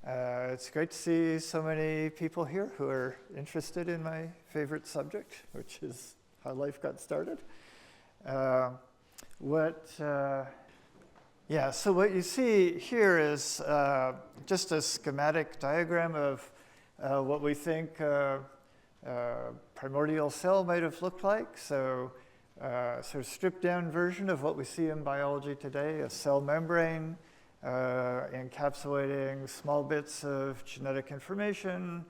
It's great to see so many people here who are interested in my favorite subject, which is how life got started. So what you see here is just a schematic diagram of what we think primordial cell might have looked like. So sort of stripped down version of what we see in biology today, a cell membrane encapsulating small bits of genetic information,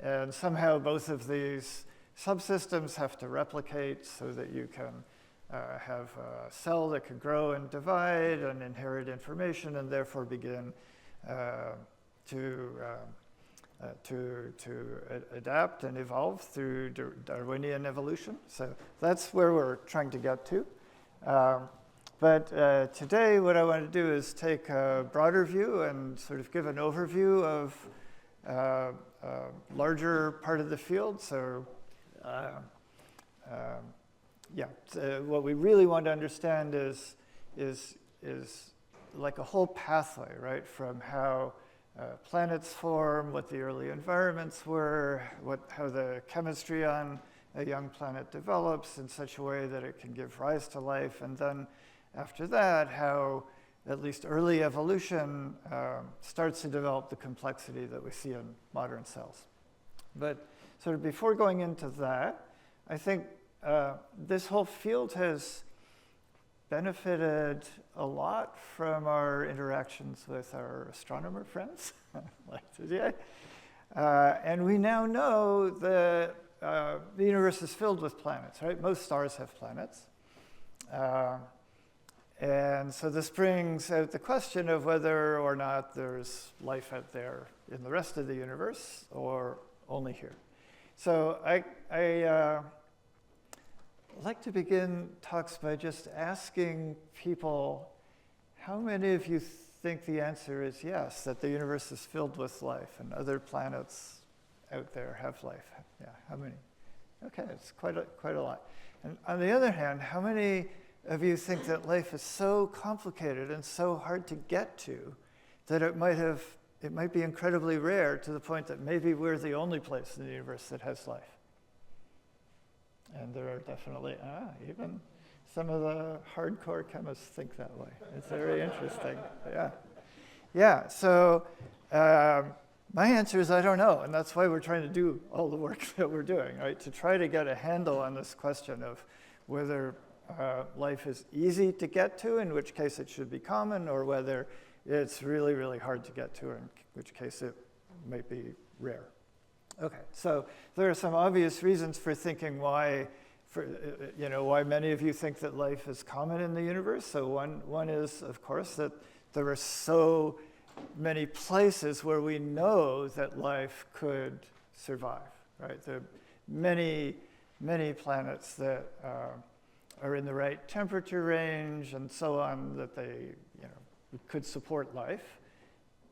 and somehow both of these subsystems have to replicate so that you can have a cell that can grow and divide and inherit information and therefore begin to adapt and evolve through Darwinian evolution. So that's where we're trying to get to. But today what I want to do is take a broader view and sort of give an overview of a larger part of the field. So what we really want to understand is like a whole pathway, right, from how planets form, what the early environments were, how the chemistry on a young planet develops in such a way that it can give rise to life, and then after that, how at least early evolution starts to develop the complexity that we see in modern cells. But sort of before going into that, I think this whole field has benefited a lot from our interactions with our astronomer friends, like today. And we now know that the universe is filled with planets, right? Most stars have planets. And so this brings out the question of whether or not there's life out there in the rest of the universe or only here. So I like to begin talks by just asking people, how many of you think the answer is yes, that the universe is filled with life and other planets out there have life? Yeah, how many? Okay, it's quite a lot. And on the other hand, how many of you think that life is so complicated and so hard to get to that it might be incredibly rare to the point that maybe we're the only place in the universe that has life? And there are definitely, even some of the hardcore chemists think that way. It's very interesting. Yeah, so my answer is I don't know, and that's why we're trying to do all the work that we're doing, right? To try to get a handle on this question of whether life is easy to get to, in which case it should be common, or whether it's really, really hard to get to, in which case it might be rare. Okay, so there are some obvious reasons for thinking why many of you think that life is common in the universe. So one is, of course, that there are so many places where we know that life could survive, right? There are many, many planets that are in the right temperature range and so on, that they could support life,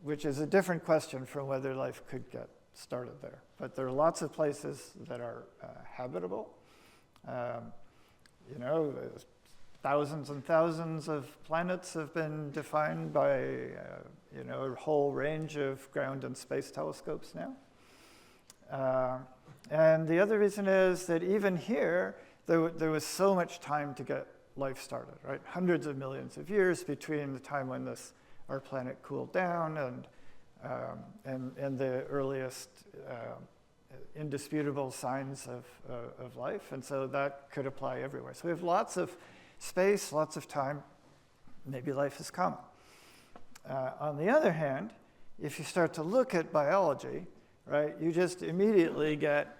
which is a different question from whether life could get started there. But there are lots of places that are habitable. Thousands and thousands of planets have been defined by a whole range of ground and space telescopes now. And the other reason is that even here, there was so much time to get life started, right? Hundreds of millions of years between the time when our planet cooled down and the earliest indisputable signs of life. And so that could apply everywhere. So we have lots of space, lots of time. Maybe life is common. On the other hand, if you start to look at biology, right, you just immediately get,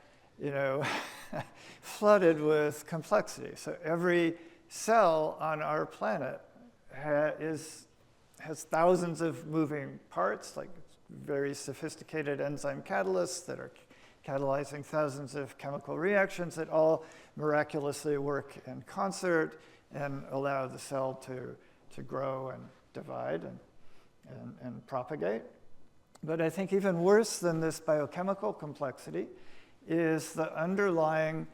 flooded with complexity. So every cell on our planet has thousands of moving parts, like very sophisticated enzyme catalysts that are catalyzing thousands of chemical reactions that all miraculously work in concert and allow the cell to grow and divide and propagate. But I think even worse than this biochemical complexity is the underlying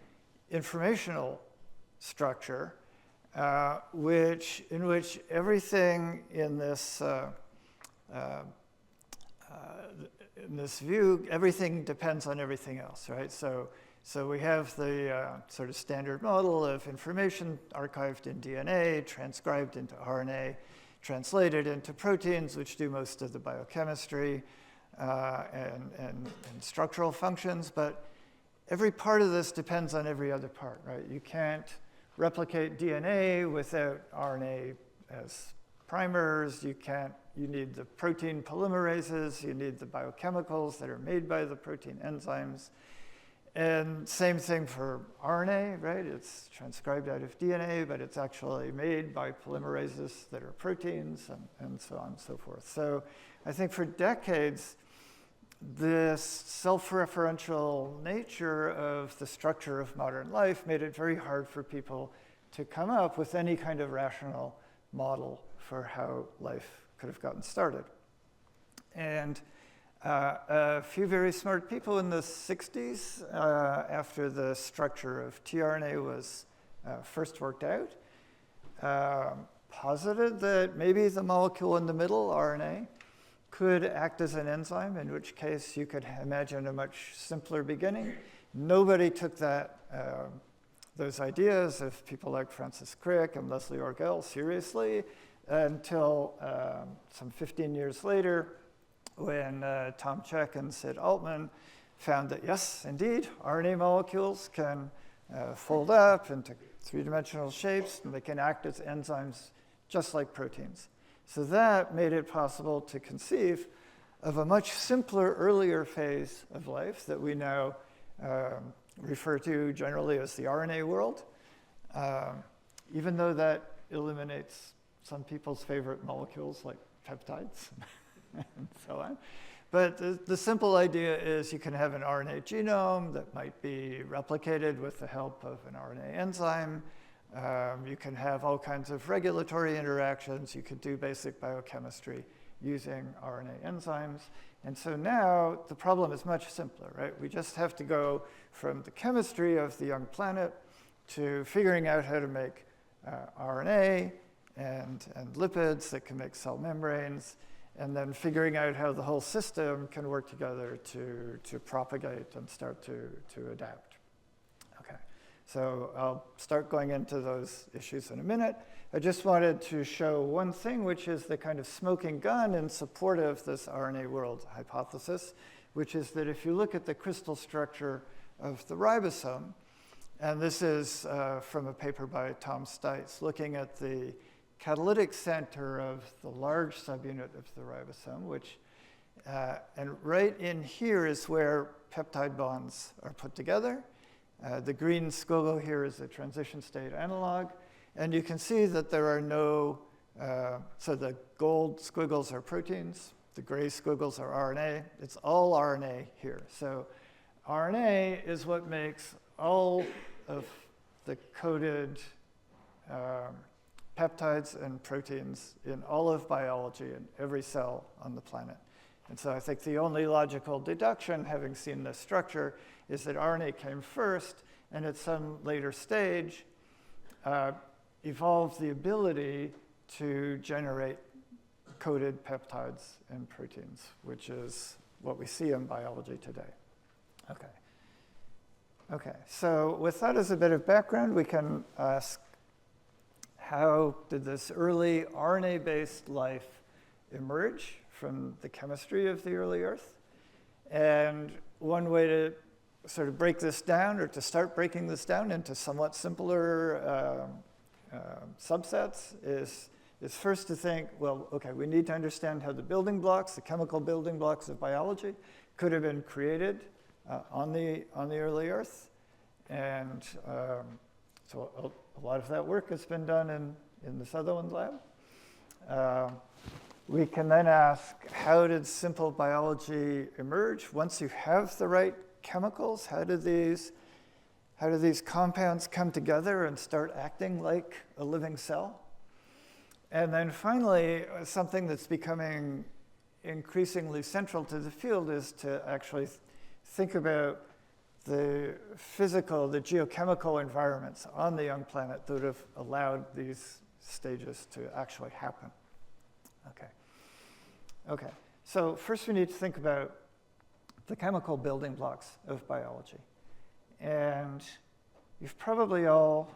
informational structure, in which everything in this in this view, everything depends on everything else, right? So we have the sort of standard model of information archived in DNA, transcribed into RNA, translated into proteins, which do most of the biochemistry and structural functions. But every part of this depends on every other part, right? You can't replicate DNA without RNA as primers. You need the protein polymerases. You need the biochemicals that are made by the protein enzymes. And same thing for RNA, right? It's transcribed out of DNA, but it's actually made by polymerases that are proteins, and so on and so forth. So I think for decades, this self-referential nature of the structure of modern life made it very hard for people to come up with any kind of rational model for how life could have gotten started. And a few very smart people in the 60s, after the structure of tRNA was first worked out, posited that maybe the molecule in the middle, RNA, could act as an enzyme, in which case you could imagine a much simpler beginning. Nobody took those ideas of people like Francis Crick and Leslie Orgel seriously until some 15 years later, when Tom Cech and Sid Altman found that, yes, indeed, RNA molecules can fold up into three-dimensional shapes, and they can act as enzymes just like proteins. So that made it possible to conceive of a much simpler, earlier phase of life that we now refer to generally as the RNA world, even though that eliminates some people's favorite molecules like peptides and so on. But the simple idea is you can have an RNA genome that might be replicated with the help of an RNA enzyme. You can have all kinds of regulatory interactions. You could do basic biochemistry using RNA enzymes. And so now the problem is much simpler, right? We just have to go from the chemistry of the young planet to figuring out how to make RNA and lipids that can make cell membranes, and then figuring out how the whole system can work together to propagate and start to adapt. Okay, so I'll start going into those issues in a minute. I just wanted to show one thing, which is the kind of smoking gun in support of this RNA world hypothesis, which is that if you look at the crystal structure of the ribosome, and this is from a paper by Tom Stites, looking at the catalytic center of the large subunit of the ribosome, which, and right in here is where peptide bonds are put together. The green squiggle here is a transition state analog, and you can see that there are no, so the gold squiggles are proteins, the gray squiggles are RNA. It's all RNA here. So RNA is what makes all of the coded peptides and proteins in all of biology in every cell on the planet. And so I think the only logical deduction, having seen this structure, is that RNA came first, and at some later stage evolved the ability to generate coded peptides and proteins, which is what we see in biology today. Okay, so with that as a bit of background, we can ask, how did this early RNA-based life emerge from the chemistry of the early Earth? And one way to sort of break this down, or to start breaking this down into somewhat simpler subsets, is first to think, well, okay, we need to understand how the building blocks, the chemical building blocks of biology, could have been created on the early Earth. And so a lot of that work has been done in the Sutherland lab. We can then ask, how did simple biology emerge? Once you have the right chemicals, how do these compounds come together and start acting like a living cell? And then finally, something that's becoming increasingly central to the field is to actually think about the physical, the geochemical environments on the young planet that would have allowed these stages to actually happen. Okay. So first we need to think about the chemical building blocks of biology. And you've probably all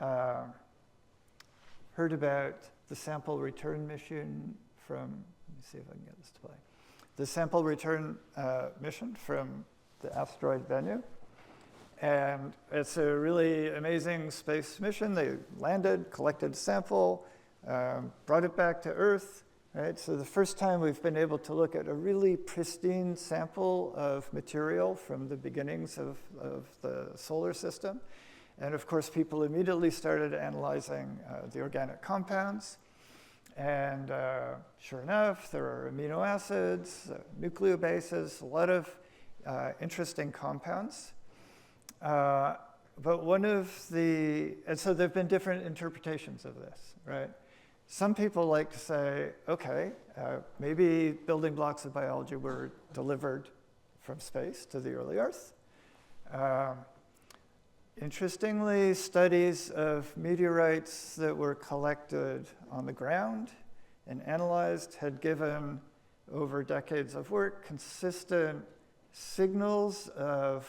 heard about the sample return mission from, let me see if I can get this to play. The sample return mission from the asteroid Bennu. And it's a really amazing space mission. They landed, collected a sample, brought it back to Earth, right? So the first time we've been able to look at a really pristine sample of material from the beginnings of the solar system. And of course, people immediately started analyzing the organic compounds. And sure enough, there are amino acids, nucleobases, a lot of interesting compounds. But one of the, and so there have been different interpretations of this, right? Some people like to say, okay, maybe building blocks of biology were delivered from space to the early Earth. Interestingly, studies of meteorites that were collected on the ground and analyzed had given, over decades of work, consistent signals of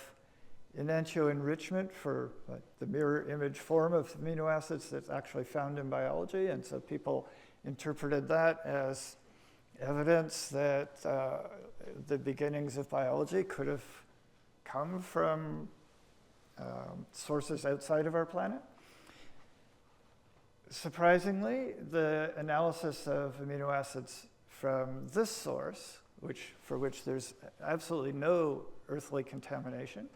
enantiomer enrichment for the mirror image form of amino acids that's actually found in biology. And so people interpreted that as evidence that the beginnings of biology could have come from sources outside of our planet. Surprisingly, the analysis of amino acids from this source, for which there's absolutely no earthly contamination,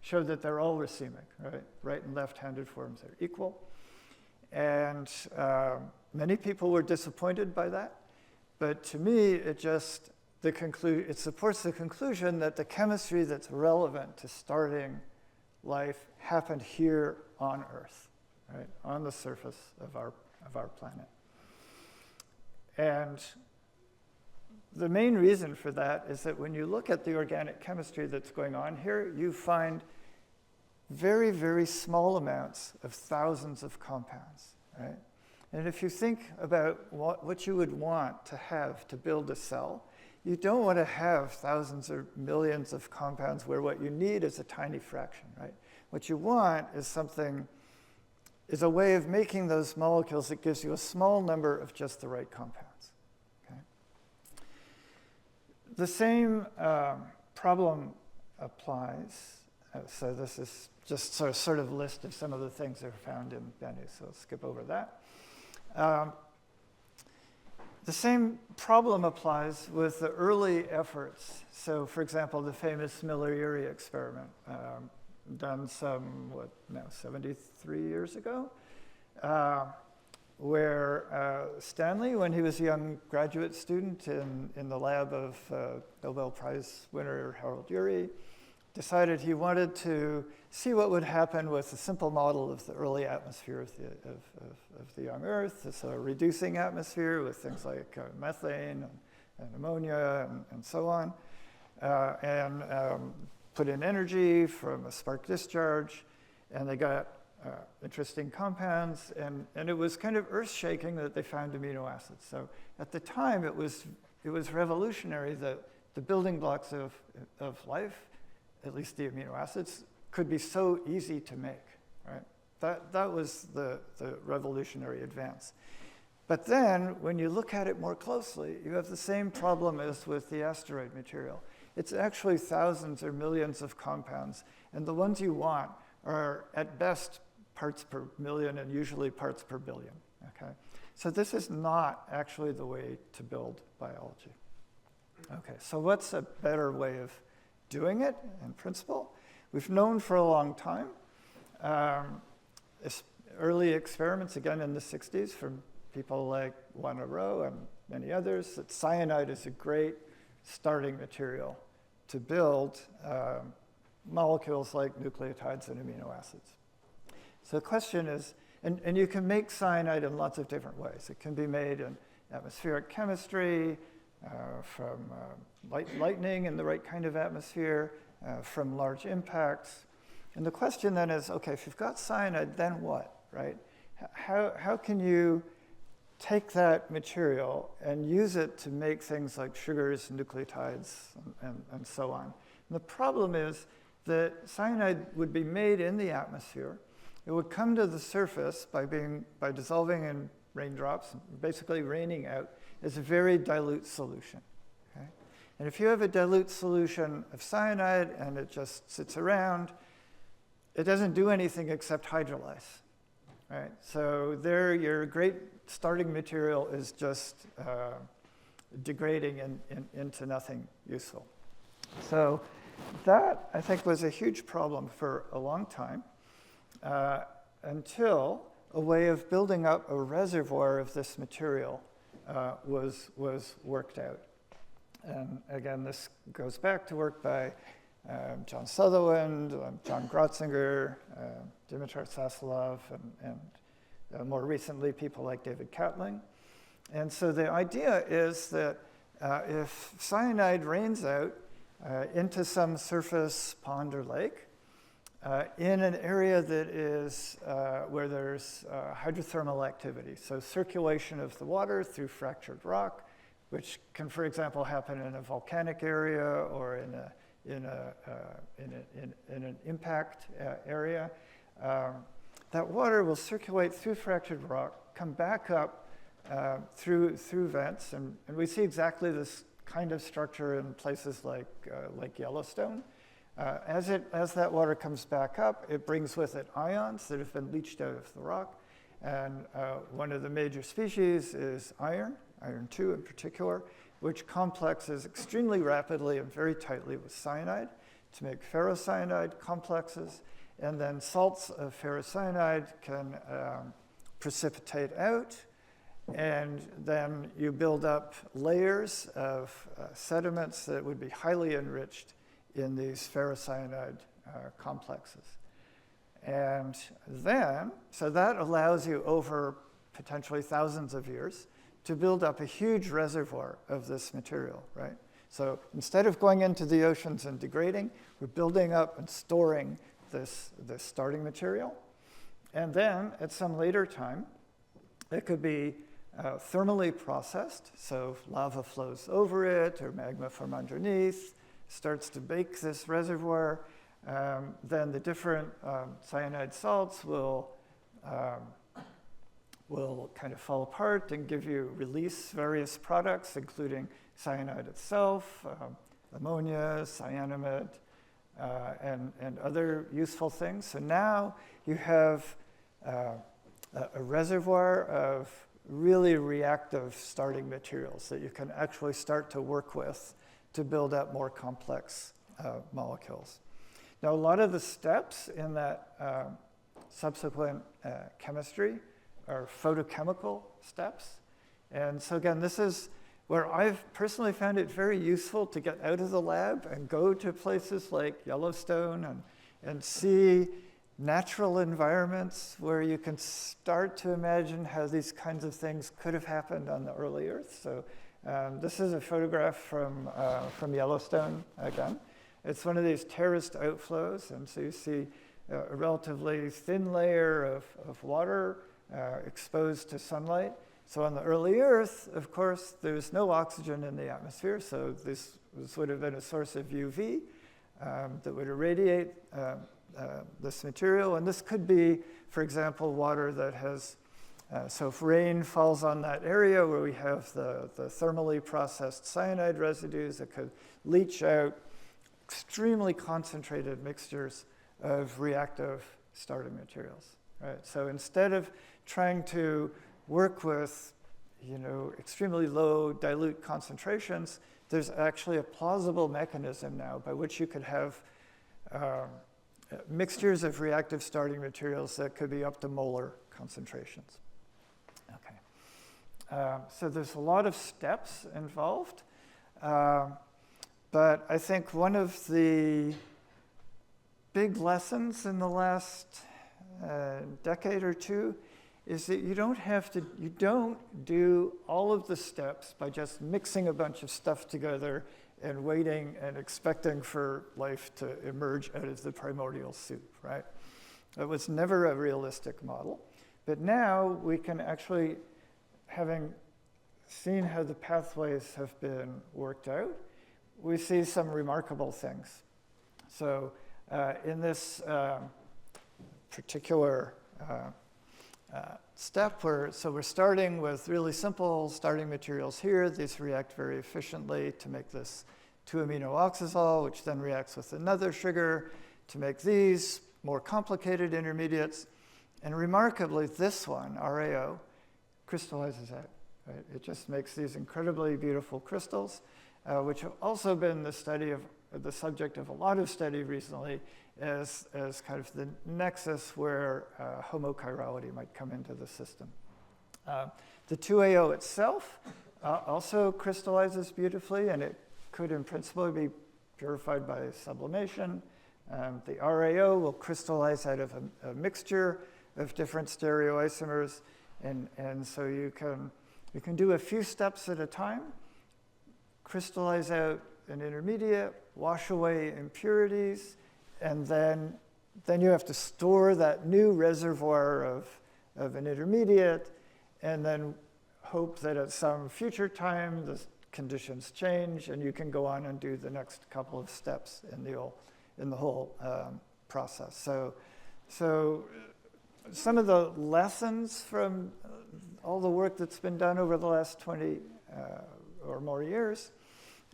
showed that they're all racemic, right? Right and left-handed forms are equal. And many people were disappointed by that. But to me, it supports the conclusion that the chemistry that's relevant to starting life happened here on Earth, right? On the surface of our planet. And the main reason for that is that when you look at the organic chemistry that's going on here, you find very, very small amounts of thousands of compounds, right? And if you think about what you would want to have to build a cell, you don't want to have thousands or millions of compounds where what you need is a tiny fraction, right? What you want is a way of making those molecules that gives you a small number of just the right compounds, okay? The same problem applies. So this is just sort of a list of some of the things that are found in Bennu, so I'll skip over that. The same problem applies with the early efforts. So for example, the famous Miller-Urey experiment, done 73 years ago, where Stanley, when he was a young graduate student in the lab of Nobel Prize winner Harold Urey, decided he wanted to see what would happen with a simple model of the early atmosphere of the young Earth, so a reducing atmosphere with things like methane and ammonia and so on, and put in energy from a spark discharge, and they got interesting compounds, and it was kind of earth-shaking that they found amino acids. So at the time, it was revolutionary that the building blocks of life, at least the amino acids, could be so easy to make, right? That was the revolutionary advance. But then, when you look at it more closely, you have the same problem as with the asteroid material. It's actually thousands or millions of compounds, and the ones you want are, at best, parts per million and usually parts per billion, okay? So this is not actually the way to build biology. Okay, so what's a better way of doing it in principle? We've known for a long time, early experiments, again in the 60s, from people like Juan Rowe and many others, that cyanide is a great starting material to build molecules like nucleotides and amino acids. So the question is, and you can make cyanide in lots of different ways. It can be made in atmospheric chemistry, from lightning in the right kind of atmosphere, from large impacts. And the question then is, okay, if you've got cyanide, then what, right? How can you take that material and use it to make things like sugars, nucleotides, and so on. And the problem is that cyanide would be made in the atmosphere. It would come to the surface by dissolving in raindrops, basically raining out, as a very dilute solution. Okay? And if you have a dilute solution of cyanide and it just sits around, it doesn't do anything except hydrolyze. Right? So there, your great starting material is just degrading into nothing useful. So that, I think, was a huge problem for a long time until a way of building up a reservoir of this material was worked out. And again, this goes back to work by John Sutherland, John Grotzinger, Dimitar Sasolov, and more recently, people like David Catling. And so the idea is that if cyanide rains out into some surface pond or lake, in an area that is where there's hydrothermal activity, so circulation of the water through fractured rock, which can, for example, happen in a volcanic area or in an impact area. That water will circulate through fractured rock, come back up through vents, and we see exactly this kind of structure in places like Yellowstone. As that water comes back up, it brings with it ions that have been leached out of the rock, and one of the major species is iron 2 in particular, which complexes extremely rapidly and very tightly with cyanide to make ferrocyanide complexes, and then salts of ferrocyanide can precipitate out, and then you build up layers of sediments that would be highly enriched in these ferrocyanide complexes. And then, so that allows you over potentially thousands of years to build up a huge reservoir of this material, right? So instead of going into the oceans and degrading, we're building up and storing this starting material. And then at some later time, it could be thermally processed, so lava flows over it or magma from underneath, starts to bake this reservoir. Then the different cyanide salts will kind of fall apart and release various products, including cyanide itself, ammonia, cyanamide, and other useful things. So now you have a reservoir of really reactive starting materials that you can actually start to work with to build up more complex molecules. Now, a lot of the steps in that subsequent chemistry are photochemical steps. And so again, this is where I've personally found it very useful to get out of the lab and go to places like Yellowstone and see natural environments where you can start to imagine how these kinds of things could have happened on the early Earth. So this is a photograph from Yellowstone again. It's one of these terraced outflows, and so you see a relatively thin layer of water exposed to sunlight. So on the early Earth, of course, there's no oxygen in the atmosphere, so this would have been a source of UV that would irradiate this material. And this could be, for example, water that has, so if rain falls on that area where we have the thermally processed cyanide residues, it could leach out extremely concentrated mixtures of reactive starting materials, right? So instead of trying to work with, extremely low dilute concentrations, there's actually a plausible mechanism now by which you could have mixtures of reactive starting materials that could be up to molar concentrations. Okay. So there's a lot of steps involved, but I think one of the big lessons in the last decade or two is that you don't do all of the steps by just mixing a bunch of stuff together and waiting and expecting for life to emerge out of the primordial soup, right? It was never a realistic model. But now we can actually having seen how the pathways have been worked out, we see some remarkable things. So in this particular step, we're starting with really simple starting materials here. These react very efficiently to make this 2-amino-oxazole, which then reacts with another sugar to make these more complicated intermediates. And remarkably, this one, RAO, crystallizes out. Right? It just makes these incredibly beautiful crystals, which have also been the subject of a lot of study recently as kind of the nexus where homochirality might come into the system. The 2AO itself also crystallizes beautifully, and it could in principle be purified by sublimation. The RAO will crystallize out of a mixture of different stereoisomers, and so you can do a few steps at a time, crystallize out an intermediate, wash away impurities, and then you have to store that new reservoir of an intermediate, and then hope that at some future time the conditions change, and you can go on and do the next couple of steps in the whole process. So some of the lessons from all the work that's been done over the last 20 or more years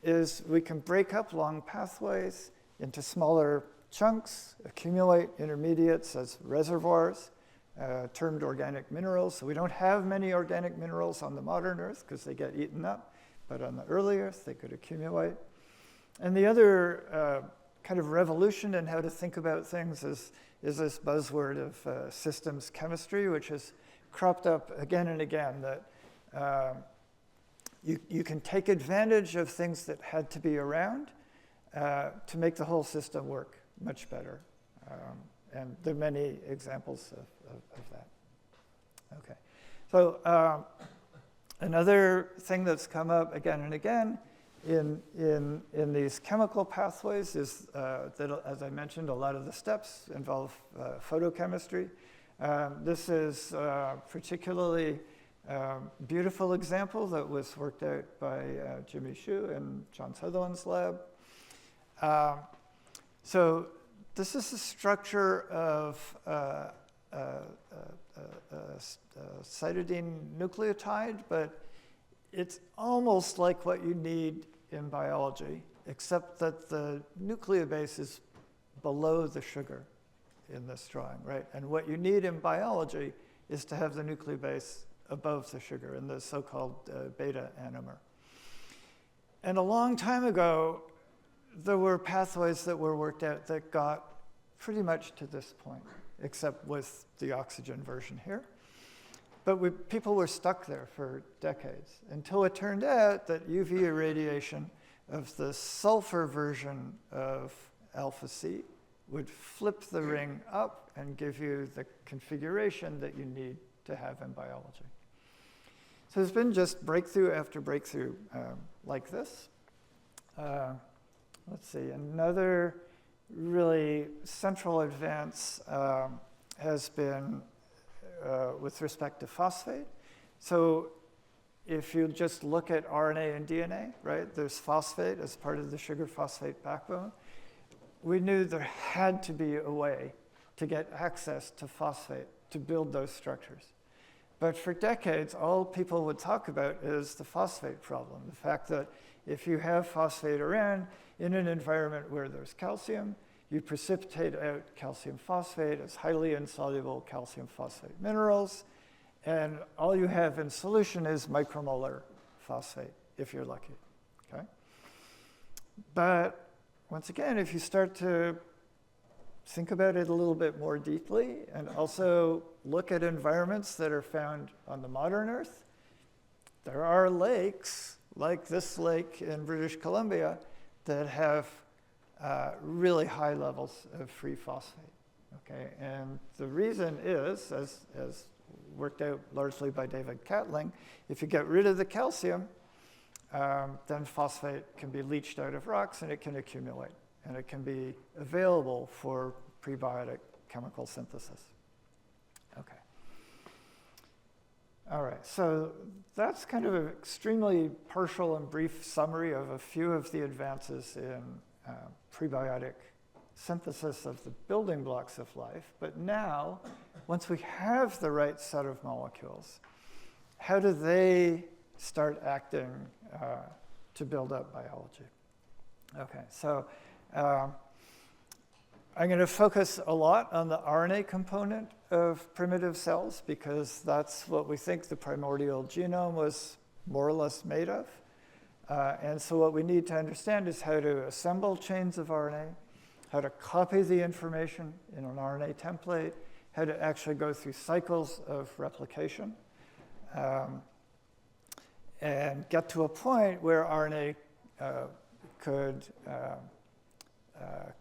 is we can break up long pathways into smaller chunks, accumulate intermediates as reservoirs, termed organic minerals. So we don't have many organic minerals on the modern Earth because they get eaten up, but on the early Earth they could accumulate. And the other kind of revolution in how to think about things is this buzzword of systems chemistry, which has cropped up again and again, that you can take advantage of things that had to be around to make the whole system work much better. And there are many examples of that. Okay, so another thing that's come up again and again in these chemical pathways is that, as I mentioned, a lot of the steps involve photochemistry. This is a particularly beautiful example that was worked out by Jimmy Xu in John Sutherland's lab. So this is the structure of cytidine nucleotide, but it's almost like what you need in biology, except that the nucleobase is below the sugar in this drawing, right? And what you need in biology is to have the nucleobase above the sugar in the so-called beta anomer. And a long time ago, there were pathways that were worked out that got pretty much to this point, except with the oxygen version here. But people were stuck there for decades until it turned out that UV irradiation of the sulfur version of alpha C would flip the ring up and give you the configuration that you need to have in biology. So there's been just breakthrough after breakthrough like this. Let's see, another really central advance has been with respect to phosphate. So if you just look at RNA and DNA, right, there's phosphate as part of the sugar phosphate backbone. We knew there had to be a way to get access to phosphate to build those structures. But for decades, all people would talk about is the phosphate problem, the fact that if you have phosphate around in an environment where there's calcium, you precipitate out calcium phosphate as highly insoluble calcium phosphate minerals, and all you have in solution is micromolar phosphate, if you're lucky, okay? But once again, if you start to think about it a little bit more deeply and also look at environments that are found on the modern Earth, there are lakes, like this lake in British Columbia, that have really high levels of free phosphate, okay? And the reason is, as worked out largely by David Catling, if you get rid of the calcium, then phosphate can be leached out of rocks and it can accumulate, and it can be available for prebiotic chemical synthesis. Okay. All right, so that's kind of an extremely partial and brief summary of a few of the advances in prebiotic synthesis of the building blocks of life. But now, once we have the right set of molecules, how do they start acting to build up biology? Okay, so I'm going to focus a lot on the RNA component of primitive cells because that's what we think the primordial genome was more or less made of. And so what we need to understand is how to assemble chains of RNA, how to copy the information in an RNA template, how to actually go through cycles of replication, and get to a point where RNA could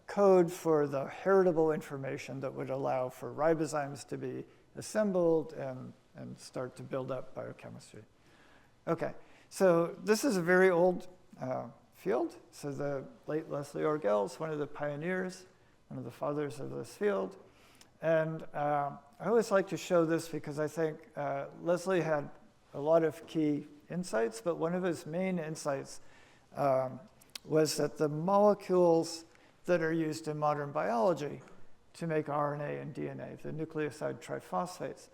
code for the heritable information that would allow for ribozymes to be assembled and start to build up biochemistry. Okay, so this is a very old field. So the late Leslie Orgel is one of the pioneers, one of the fathers of this field. And I always like to show this because I think Leslie had a lot of key insights, but one of his main insights was that the molecules that are used in modern biology to make RNA and DNA, the nucleoside triphosphates,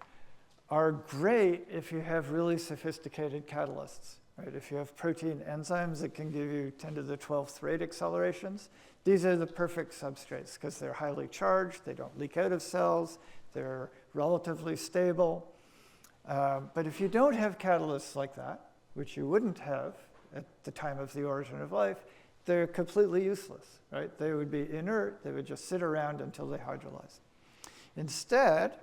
are great if you have really sophisticated catalysts, right? If you have protein enzymes that can give you 10 to the 12th rate accelerations, these are the perfect substrates because they're highly charged, they don't leak out of cells, they're relatively stable. But if you don't have catalysts like that, which you wouldn't have at the time of the origin of life, they're completely useless, right? They would be inert, they would just sit around until they hydrolyze. Instead,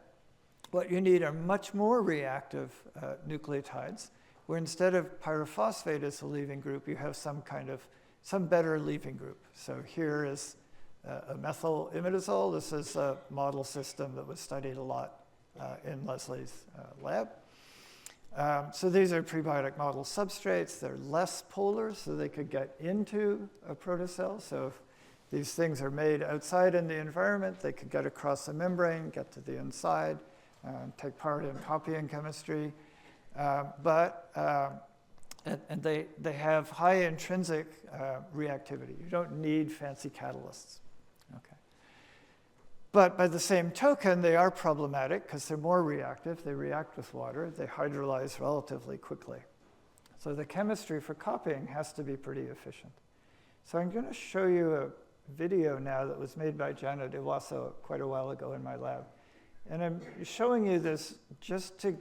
what you need are much more reactive nucleotides, where instead of pyrophosphate as the leaving group, you have some better leaving group. So here is a methyl imidazole. This is a model system that was studied a lot in Leslie's lab. So these are prebiotic model substrates. They're less polar, so they could get into a protocell. So if these things are made outside in the environment, they could get across the membrane, get to the inside, take part in copying chemistry. And they have high intrinsic reactivity. You don't need fancy catalysts. Okay. But by the same token, they are problematic because they're more reactive. They react with water. They hydrolyze relatively quickly. So the chemistry for copying has to be pretty efficient. So I'm going to show you a video now that was made by Janet Iwaso quite a while ago in my lab. And I'm showing you this just to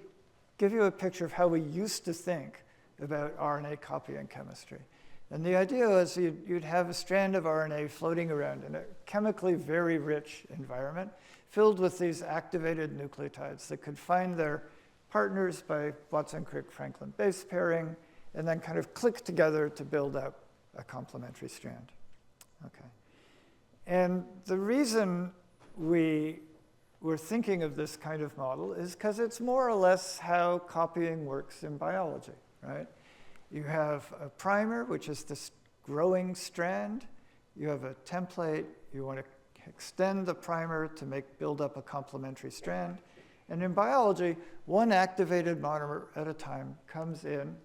give you a picture of how we used to think about RNA copying chemistry. And the idea was you'd have a strand of RNA floating around in a chemically very rich environment filled with these activated nucleotides that could find their partners by Watson-Crick-Franklin base pairing and then kind of click together to build up a complementary strand. Okay. And the reason we were thinking of this kind of model is because it's more or less how copying works in biology, right? You have a primer, which is this growing strand. You have a template. You want to extend the primer to build up a complementary strand. And in biology, one activated monomer at a time comes in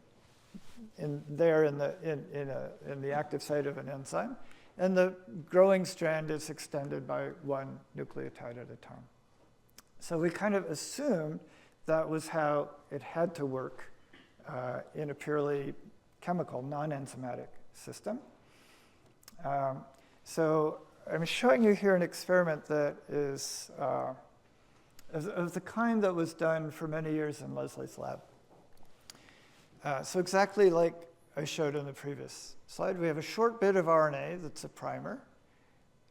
the active site of an enzyme, and the growing strand is extended by one nucleotide at a time. So we kind of assumed that was how it had to work in a purely chemical, non-enzymatic system. So I'm showing you here an experiment that is of the kind that was done for many years in Leslie's lab. So exactly like I showed in the previous slide, we have a short bit of RNA that's a primer.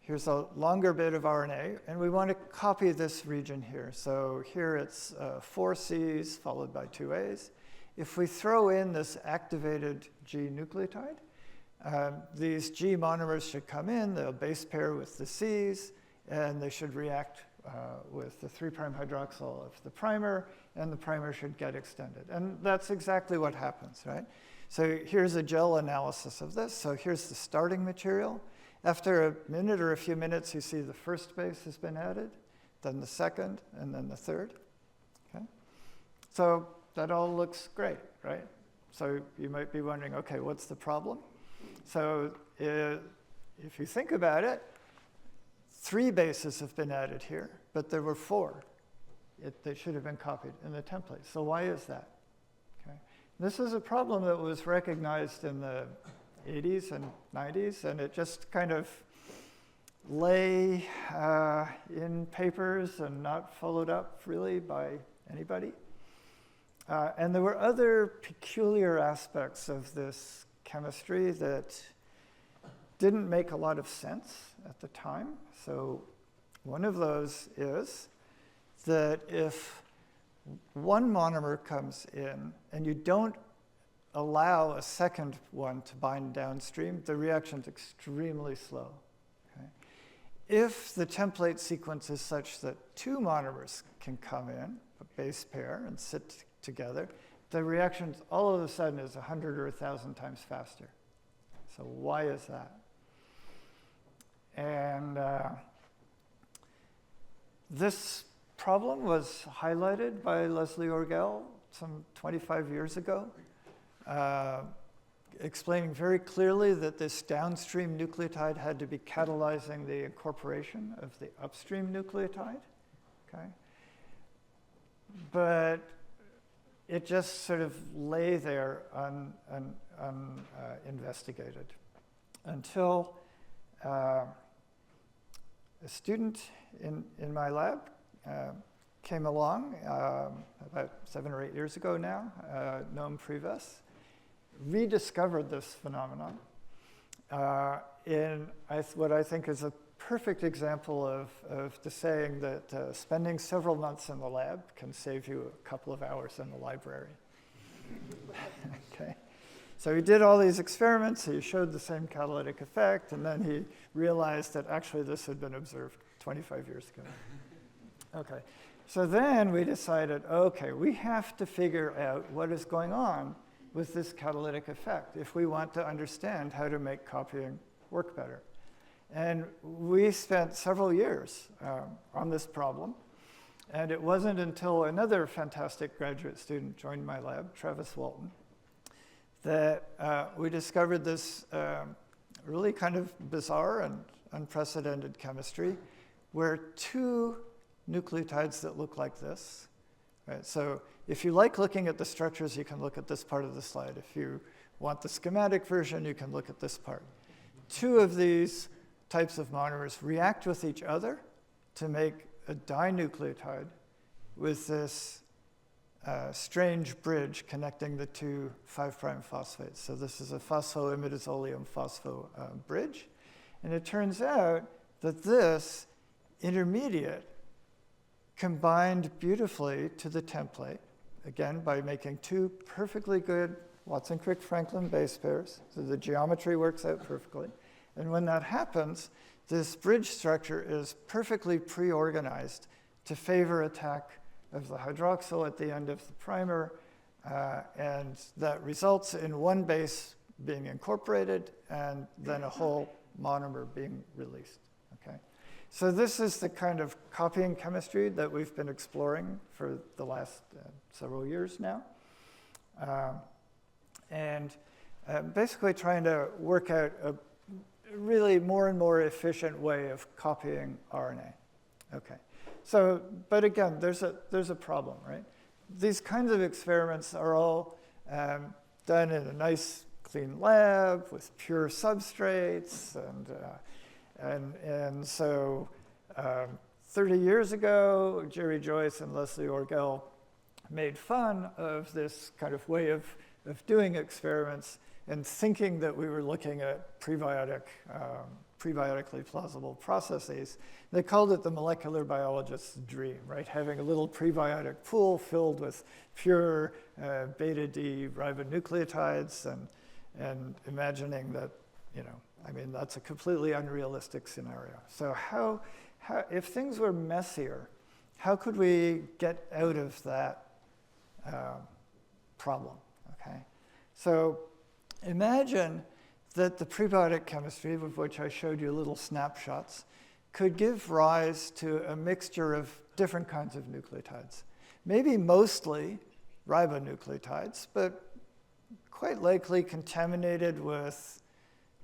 Here's a longer bit of RNA, and we want to copy this region here. So here it's 4 C's followed by 2 A's. If we throw in this activated G nucleotide, these G monomers should come in, they'll base pair with the C's, and they should react with the 3' hydroxyl of the primer, and the primer should get extended. And that's exactly what happens, right? So here's a gel analysis of this. So here's the starting material. After a minute or a few minutes, you see the first base has been added, then the second, and then the third. Okay? So that all looks great, right? So you might be wondering, okay, what's the problem? So if you think about it, 3 bases have been added here, but there were 4. They should have been copied in the template. So why is that? Okay. This is a problem that was recognized in the 80s and 90s, and it just kind of lay in papers and not followed up really by anybody. And there were other peculiar aspects of this chemistry that didn't make a lot of sense at the time. So one of those is that if one monomer comes in and you don't allow a second one to bind downstream, the reaction's extremely slow. Okay? If the template sequence is such that 2 monomers can come in, a base pair, and sit together, the reaction all of a sudden is 100 or 1,000 times faster. So why is that? And this problem was highlighted by Leslie Orgel some 25 years ago, explaining very clearly that this downstream nucleotide had to be catalyzing the incorporation of the upstream nucleotide. Okay? But it just sort of lay there uninvestigated until a student in my lab came along about 7 or 8 years ago now, Noam Prives, rediscovered this phenomenon in what I think is a perfect example of the saying that spending several months in the lab can save you a couple of hours in the library. Okay. So he did all these experiments, he showed the same catalytic effect, and then he realized that actually this had been observed 25 years ago. Okay, so then we decided, okay, we have to figure out what is going on with this catalytic effect if we want to understand how to make copying work better. And we spent several years on this problem, and it wasn't until another fantastic graduate student joined my lab, Travis Walton, that we discovered this really kind of bizarre and unprecedented chemistry where 2 nucleotides that look like this, right? So if you like looking at the structures, you can look at this part of the slide. If you want the schematic version, you can look at this part. 2 of these types of monomers react with each other to make a dinucleotide with this strange bridge connecting the 2 5' phosphates. So this is a phosphoimidazolium phospho bridge. And it turns out that this intermediate combined beautifully to the template, again, by making 2 perfectly good Watson-Crick-Franklin base pairs. So the geometry works out perfectly. And when that happens, this bridge structure is perfectly pre-organized to favor attack of the hydroxyl at the end of the primer, and that results in one base being incorporated and then a whole monomer being released. Okay? So this is the kind of copying chemistry that we've been exploring for the last several years now. And basically trying to work out a really more and more efficient way of copying RNA. Okay. So, but again, there's a problem, right? These kinds of experiments are all done in a nice, clean lab with pure substrates, and so 30 years ago, Jerry Joyce and Leslie Orgel made fun of this kind of way of doing experiments and thinking that we were looking at prebiotically plausible processes. They called it the molecular biologist's dream, right? Having a little prebiotic pool filled with pure beta-D ribonucleotides and imagining that, I mean, that's a completely unrealistic scenario. So how if things were messier, how could we get out of that problem, okay? So imagine that the prebiotic chemistry, of which I showed you little snapshots, could give rise to a mixture of different kinds of nucleotides. Maybe mostly ribonucleotides, but quite likely contaminated with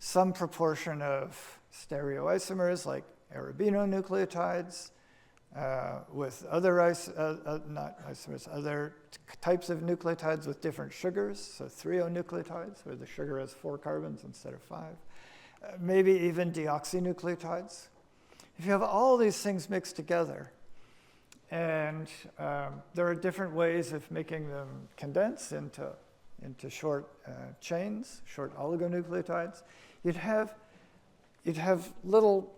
some proportion of stereoisomers like arabinonucleotides, with other other types of nucleotides with different sugars, so threonucleotides, where the sugar has 4 carbons instead of 5. Maybe even deoxynucleotides. If you have all these things mixed together, and there are different ways of making them condense into short chains, short oligonucleotides, you'd have little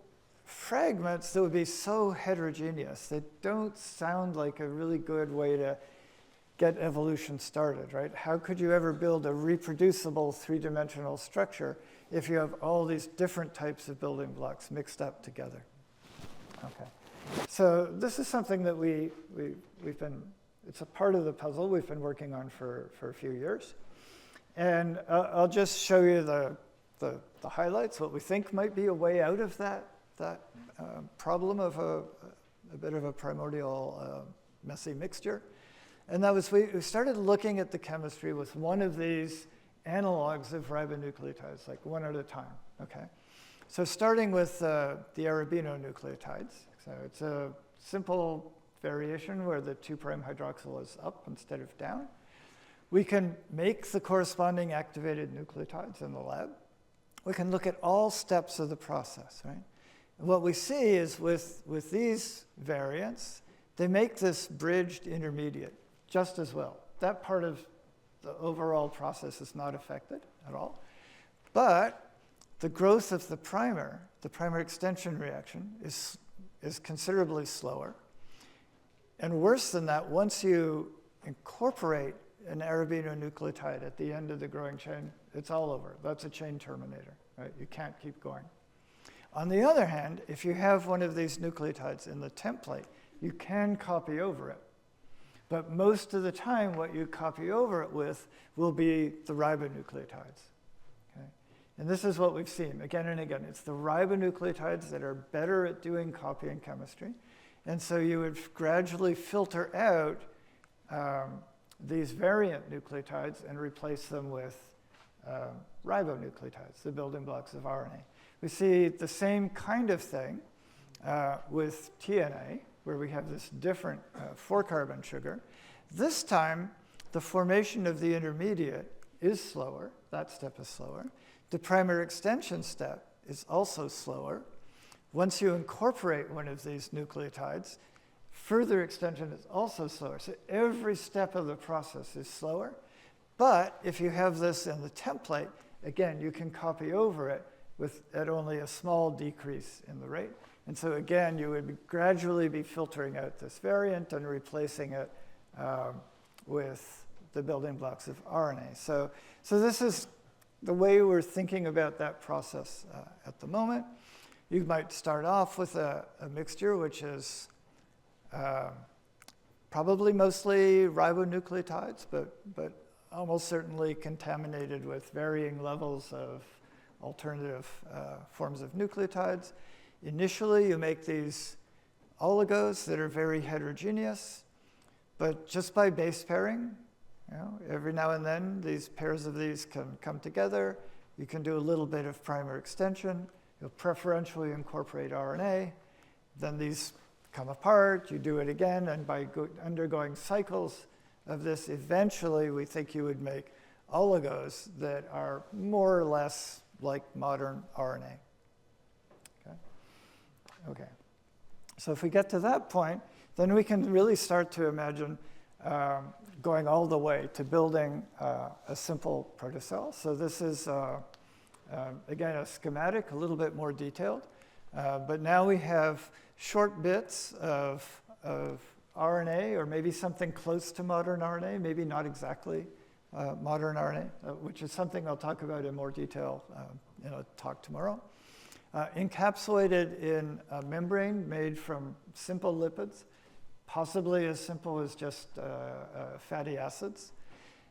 fragments that would be so heterogeneous. They don't sound like a really good way to get evolution started, right? How could you ever build a reproducible 3-dimensional structure if you have all these different types of building blocks mixed up together? Okay. So this is something that we've been, it's a part of the puzzle we've been working on for a few years. And I'll just show you the highlights, what we think might be a way out of that problem of a bit of a primordial messy mixture. And that was, we started looking at the chemistry with one of these analogs of ribonucleotides, like one at a time, okay? So starting with the arabinonucleotides. So it's a simple variation where the 2' hydroxyl is up instead of down. We can make the corresponding activated nucleotides in the lab. We can look at all steps of the process, right? And what we see is with these variants, they make this bridged intermediate just as well. That part of the overall process is not affected at all. But the growth of the primer extension reaction is considerably slower. And worse than that, once you incorporate an arabinonucleotide at the end of the growing chain, it's all over. That's a chain terminator, right? You can't keep going. On the other hand, if you have one of these nucleotides in the template, you can copy over it. But most of the time, what you copy over it with will be the ribonucleotides. Okay? And this is what we've seen again and again. It's the ribonucleotides that are better at doing copying chemistry. And so you would gradually filter out these variant nucleotides and replace them with ribonucleotides, the building blocks of RNA. We see the same kind of thing with TNA, where we have this different 4-carbon sugar. This time, the formation of the intermediate is slower. That step is slower. The primer extension step is also slower. Once you incorporate one of these nucleotides, further extension is also slower. So every step of the process is slower. But if you have this in the template, again, you can copy over it at only a small decrease in the rate. And so again, you would gradually be filtering out this variant and replacing it with the building blocks of RNA. So this is the way we're thinking about that process at the moment. You might start off with a mixture which is probably mostly ribonucleotides, but almost certainly contaminated with varying levels of alternative forms of nucleotides. Initially, you make these oligos that are very heterogeneous, but just by base pairing, every now and then, these pairs of these can come together. You can do a little bit of primer extension. You'll preferentially incorporate RNA. Then these come apart. You do it again, and by undergoing cycles of this, eventually, we think you would make oligos that are more or less like modern RNA. Okay, so if we get to that point, then we can really start to imagine going all the way to building a simple protocell. So this is, again, a schematic, a little bit more detailed. But now we have short bits of RNA, or maybe something close to modern RNA, maybe not exactly modern RNA, which is something I'll talk about in more detail in a talk tomorrow. Encapsulated in a membrane made from simple lipids, possibly as simple as just fatty acids.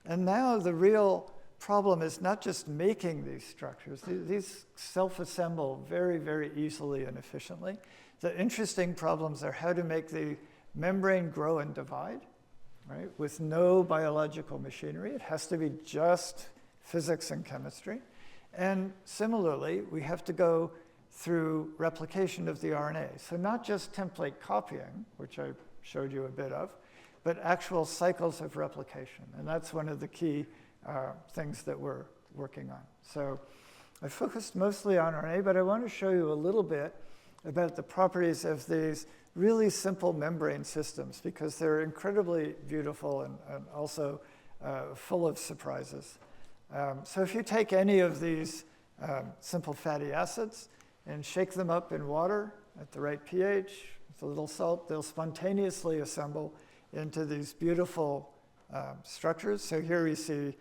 And now the real problem is not just making these structures. These self-assemble very, very easily and efficiently. The interesting problems are how to make the membrane grow and divide, right, with no biological machinery. It has to be just physics and chemistry. And similarly, we have to go through replication of the RNA. So not just template copying, which I showed you a bit of, but actual cycles of replication. And that's one of the key things that we're working on. So I focused mostly on RNA, but I want to show you a little bit about the properties of these really simple membrane systems, because they're incredibly beautiful and also full of surprises. So if you take any of these simple fatty acids and shake them up in water at the right pH, with a little salt, they'll spontaneously assemble into these beautiful structures. So here we see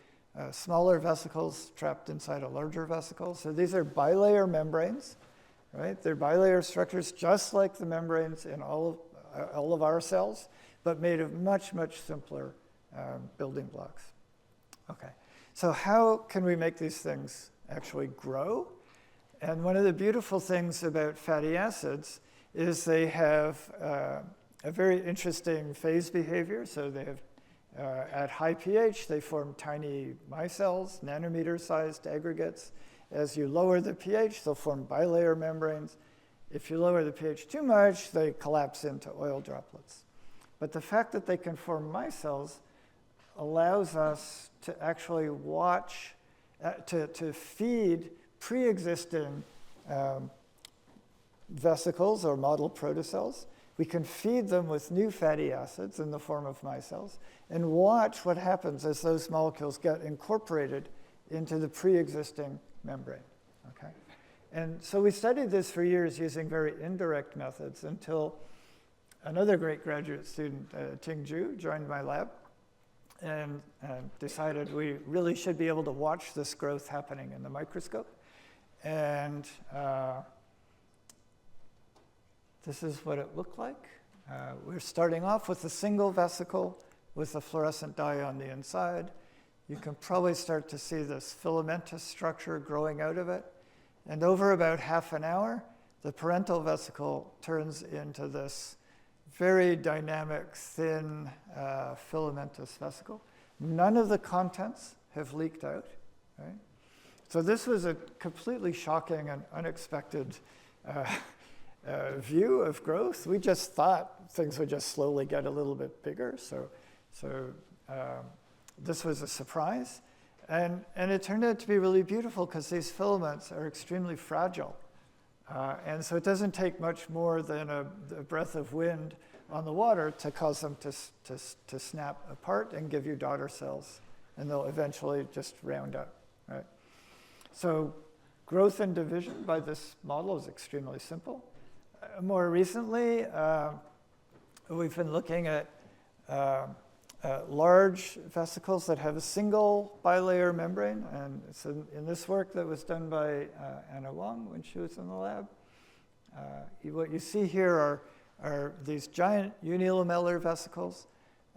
smaller vesicles trapped inside a larger vesicle. So these are bilayer membranes, right? They're bilayer structures just like the membranes in all of our cells, but made of much, much simpler building blocks. Okay, so how can we make these things actually grow? And one of the beautiful things about fatty acids is they have a very interesting phase behavior. So they have, at high pH, they form tiny micelles, nanometer-sized aggregates. As you lower the pH, they'll form bilayer membranes. If you lower the pH too much, they collapse into oil droplets. But the fact that they can form micelles allows us to actually watch, to feed pre-existing vesicles or model protocells. We can feed them with new fatty acids in the form of micelles and watch what happens as those molecules get incorporated into the pre-existing membrane. Okay? And so we studied this for years using very indirect methods until another great graduate student, Ting Zhu, joined my lab and decided we really should be able to watch this growth happening in the microscope. And this is what it looked like. We're starting off with a single vesicle with a fluorescent dye on the inside. You can probably start to see this filamentous structure growing out of it. And over about half an hour, the parental vesicle turns into this very dynamic, thin, filamentous vesicle. None of the contents have leaked out, right? So this was a completely shocking and unexpected view of growth. We just thought things would just slowly get a little bit bigger. So this was a surprise. And it turned out to be really beautiful because these filaments are extremely fragile. And so it doesn't take much more than a breath of wind on the water to cause them to snap apart and give you daughter cells. And they'll eventually just round up, right? So growth and division by this model is extremely simple. More recently, we've been looking at large vesicles that have a single bilayer membrane. And so in this work that was done by Anna Wang when she was in the lab, what you see here are these giant unilamellar vesicles.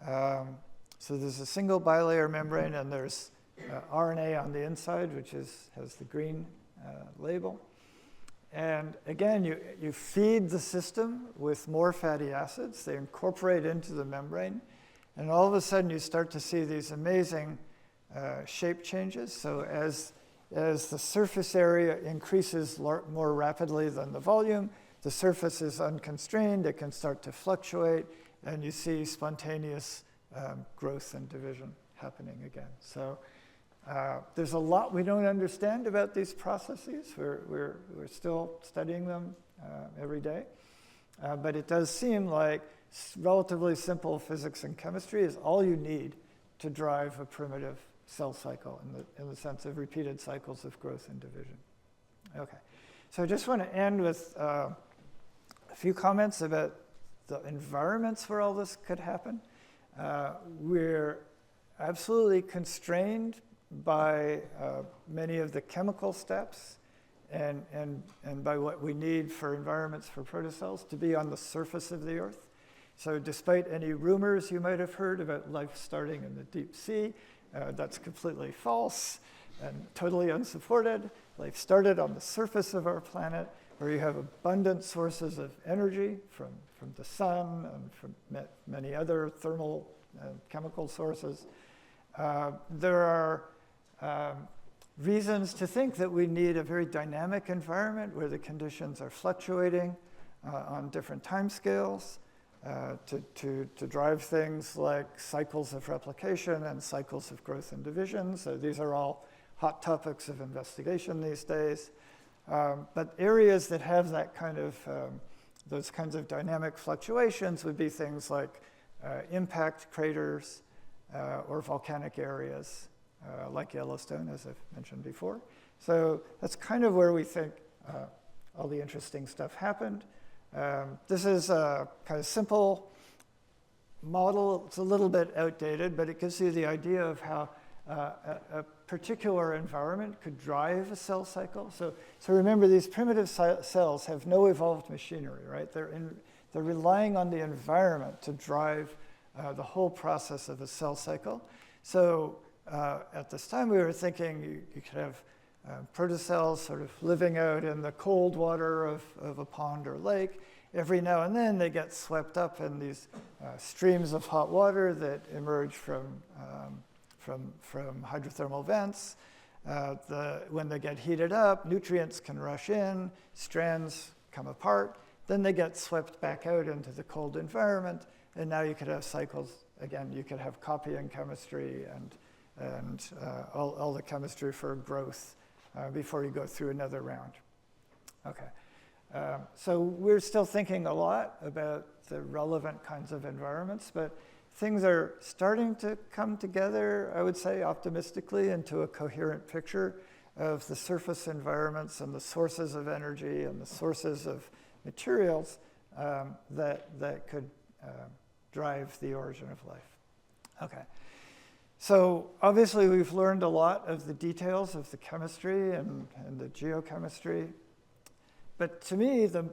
So there's a single bilayer membrane, and there's RNA on the inside, which has the green label. And again, you feed the system with more fatty acids. They incorporate into the membrane. And all of a sudden, you start to see these amazing shape changes. So as the surface area increases more rapidly than the volume, the surface is unconstrained. It can start to fluctuate. And you see spontaneous growth and division happening again. So there's a lot we don't understand about these processes. We're still studying them every day. But it does seem like relatively simple physics and chemistry is all you need to drive a primitive cell cycle in the sense of repeated cycles of growth and division. Okay, so I just want to end with a few comments about the environments where all this could happen. We're absolutely constrained by many of the chemical steps and by what we need for environments for protocells to be on the surface of the Earth. So despite any rumors you might have heard about life starting in the deep sea, that's completely false and totally unsupported. Life started on the surface of our planet, where you have abundant sources of energy from the sun and from many other thermal chemical sources. There are reasons to think that we need a very dynamic environment where the conditions are fluctuating on different time scales to drive things like cycles of replication and cycles of growth and division. So these are all hot topics of investigation these days. But areas that have that kind of, those kinds of dynamic fluctuations would be things like impact craters or volcanic areas like Yellowstone, as I've mentioned before. So that's kind of where we think all the interesting stuff happened. This is a kind of simple model. It's a little bit outdated, but it gives you the idea of how a particular environment could drive a cell cycle. So remember, these primitive cells have no evolved machinery, right? They're relying on the environment to drive the whole process of a cell cycle. So at this time, we were thinking you could have protocells sort of living out in the cold water of a pond or lake. Every now and then, they get swept up in these streams of hot water that emerge from hydrothermal vents. When they get heated up, nutrients can rush in, strands come apart, then they get swept back out into the cold environment, and now you could have cycles. Again, you could have copying chemistry and all the chemistry for growth before you go through another round. Okay, so we're still thinking a lot about the relevant kinds of environments, but things are starting to come together, I would say, optimistically into a coherent picture of the surface environments and the sources of energy and the sources of materials that could drive the origin of life. Okay, so obviously we've learned a lot of the details of the chemistry and the geochemistry, but to me the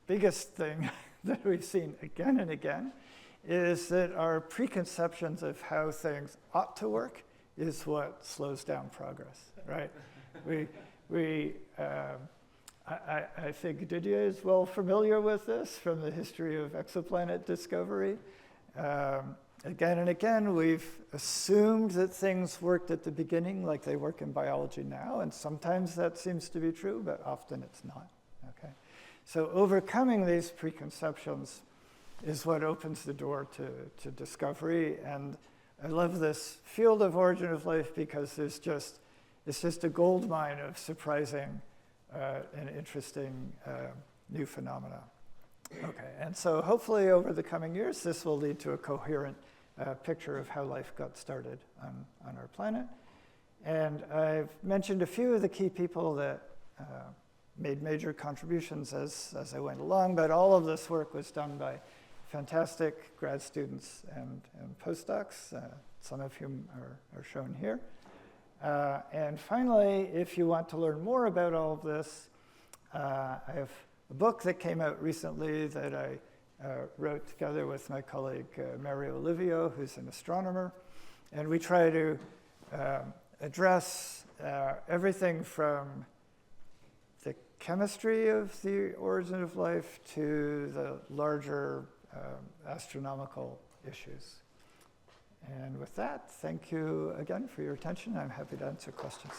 biggest thing that we've seen again and again is that our preconceptions of how things ought to work is what slows down progress, right? I think Didier is well familiar with this from the history of exoplanet discovery. Again and again, we've assumed that things worked at the beginning like they work in biology now, and sometimes that seems to be true, but often it's not, okay? So overcoming these preconceptions is what opens the door to discovery, and I love this field of origin of life because it's just a gold mine of surprising and interesting new phenomena. Okay, and so hopefully over the coming years, this will lead to a coherent picture of how life got started on our planet. And I've mentioned a few of the key people that made major contributions as I went along, but all of this work was done by fantastic grad students and postdocs, some of whom are shown here. And finally, if you want to learn more about all of this, I have a book that came out recently that I wrote together with my colleague Mary Olivio, who's an astronomer. And we try to address everything from the chemistry of the origin of life to the larger astronomical issues. And with that, thank you again for your attention. I'm happy to answer questions.